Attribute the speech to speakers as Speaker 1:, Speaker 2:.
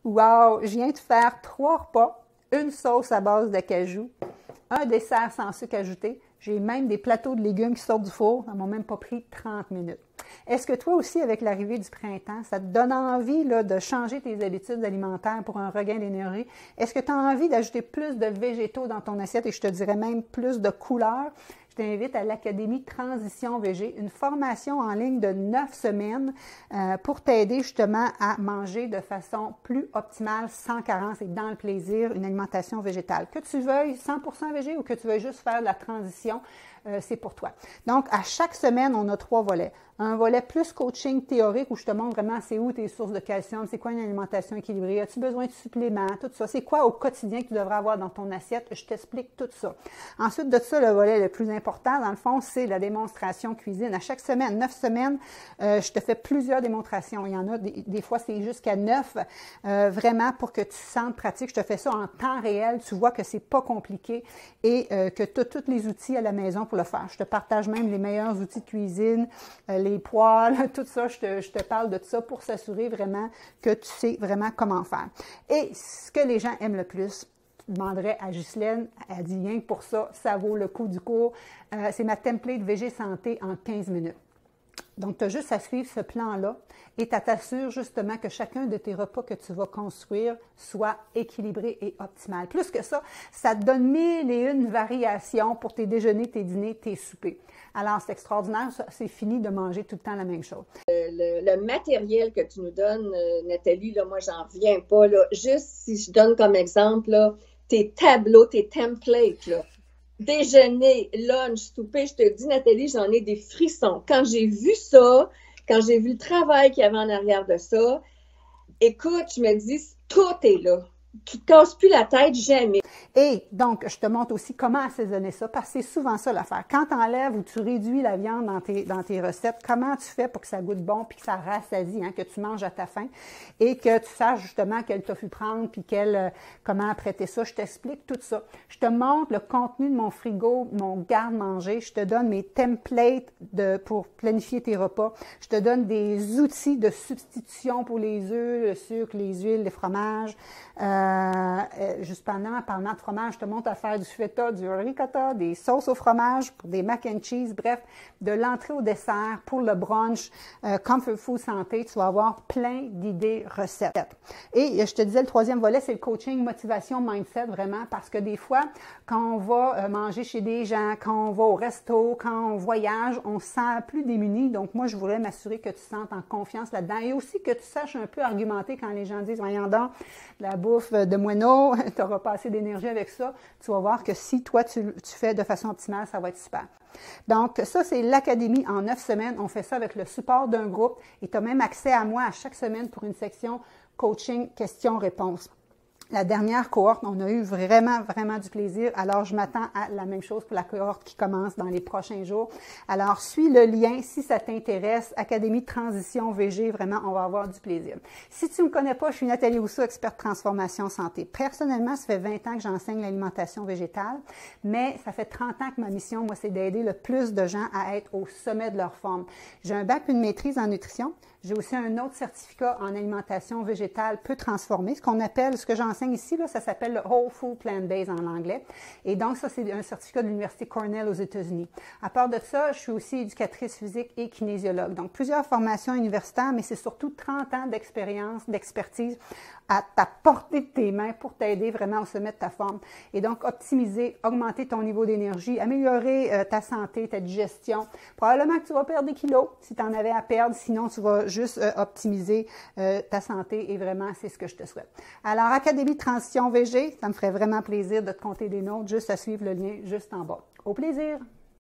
Speaker 1: Wow! Je viens de faire 3 repas, une sauce à base de cajou, un dessert sans sucre ajouté. J'ai même des plateaux de légumes qui sortent du four. Ça m'a même pas pris 30 minutes. Est-ce que toi aussi, avec l'arrivée du printemps, ça te donne envie là, de changer tes habitudes alimentaires pour un regain d'énergie? Est-ce que tu as envie d'ajouter plus de végétaux dans ton assiette et je te dirais même plus de couleurs? Je t'invite à l'Académie Transition VG, une formation en ligne de 9 semaines pour t'aider justement à manger de façon plus optimale, sans carence et dans le plaisir, une alimentation végétale. Que tu veuilles 100% végé ou que tu veuilles juste faire de la transition, c'est pour toi. Donc, à chaque semaine, on a 3 volets. Un volet plus coaching théorique où je te montre vraiment c'est où tes sources de calcium, c'est quoi une alimentation équilibrée, as-tu besoin de suppléments, tout ça. C'est quoi au quotidien que tu devrais avoir dans ton assiette, je t'explique tout ça. Ensuite de ça, le volet le plus important, dans le fond, c'est la démonstration cuisine. À chaque semaine, 9 semaines, je te fais plusieurs démonstrations. Il y en a, des fois, c'est jusqu'à 9, vraiment pour que tu sentes pratique. Je te fais ça en temps réel, tu vois que c'est pas compliqué et que tu as tous les outils à la maison pour le faire. Je te partage même les meilleurs outils de cuisine, les poêles, tout ça, je te parle de tout ça pour s'assurer vraiment que tu sais vraiment comment faire. Et ce que les gens aiment le plus, je demanderais à Ghislaine, elle dit rien que pour ça, ça vaut le coup du cours. C'est ma template VG Santé en 15 minutes. Donc, tu as juste à suivre ce plan-là et tu t'assures justement que chacun de tes repas que tu vas construire soit équilibré et optimal. Plus que ça, ça te donne 1001 variations pour tes déjeuners, tes dîners, tes soupers. Alors, c'est extraordinaire, c'est fini de manger tout le temps la même chose.
Speaker 2: Le matériel que tu nous donnes, Nathalie, là, moi, j'en reviens pas. Là. Juste si je donne comme exemple là, tes tableaux, tes templates, là. Déjeuner, lunch, souper, je te dis, Nathalie, j'en ai des frissons. Quand j'ai vu ça, quand j'ai vu le travail qu'il y avait en arrière de ça, écoute, je me dis, tout est là. Tu te casses plus la tête, jamais.
Speaker 1: Et donc, je te montre aussi comment assaisonner ça, parce que c'est souvent ça l'affaire. Quand tu enlèves ou tu réduis la viande dans tes recettes, comment tu fais pour que ça goûte bon, puis que ça rassasie, hein, que tu manges à ta faim, et que tu saches justement quel tofu prendre, puis comment apprêter ça. Je t'explique tout ça. Je te montre le contenu de mon frigo, mon garde-manger. Je te donne mes templates pour planifier tes repas. Je te donne des outils de substitution pour les œufs, le sucre, les huiles, les fromages. Juste parlant de fromage, je te montre à faire du feta, du ricotta, des sauces au fromage pour des mac and cheese, bref, de l'entrée au dessert pour le brunch, comfort food santé, tu vas avoir plein d'idées recettes. Et je te disais, le 3e volet, c'est le coaching, motivation, mindset, vraiment, parce que des fois, quand on va manger chez des gens, quand on va au resto, quand on voyage, on se sent plus démuni. Donc, moi, je voulais m'assurer que tu te sentes en confiance là-dedans et aussi que tu saches un peu argumenter quand les gens disent, voyons donc, la bouffe de moineau, tu n'auras pas assez d'énergie avec ça. Tu vas voir que si toi, tu fais de façon optimale, ça va être super. Donc, ça, c'est l'Académie en 9 semaines. On fait ça avec le support d'un groupe et tu as même accès à moi à chaque semaine pour une section coaching, questions-réponses. La dernière cohorte, on a eu vraiment, vraiment du plaisir. Alors, je m'attends à la même chose pour la cohorte qui commence dans les prochains jours. Alors, suis le lien si ça t'intéresse. Académie Transition VG, vraiment, on va avoir du plaisir. Si tu ne me connais pas, je suis Nathalie Rousseau, experte transformation santé. Personnellement, ça fait 20 ans que j'enseigne l'alimentation végétale, mais ça fait 30 ans que ma mission, moi, c'est d'aider le plus de gens à être au sommet de leur forme. J'ai un bac, une maîtrise en nutrition. J'ai aussi un autre certificat en alimentation végétale peu transformée, ce que j'enseigne ici, là, ça s'appelle le Whole Food Plant-Based en anglais. Et donc, ça, c'est un certificat de l'Université Cornell aux États-Unis. À part de ça, je suis aussi éducatrice physique et kinésiologue. Donc, plusieurs formations universitaires, mais c'est surtout 30 ans d'expérience, d'expertise à ta portée de tes mains pour t'aider vraiment au sommet de ta forme. Et donc, optimiser, augmenter ton niveau d'énergie, améliorer ta santé, ta digestion. Probablement que tu vas perdre des kilos si tu en avais à perdre. Sinon, tu vas juste optimiser ta santé et vraiment, c'est ce que je te souhaite. Alors, Académie Transition VG, ça me ferait vraiment plaisir de te compter des notes, juste à suivre le lien juste en bas. Au plaisir!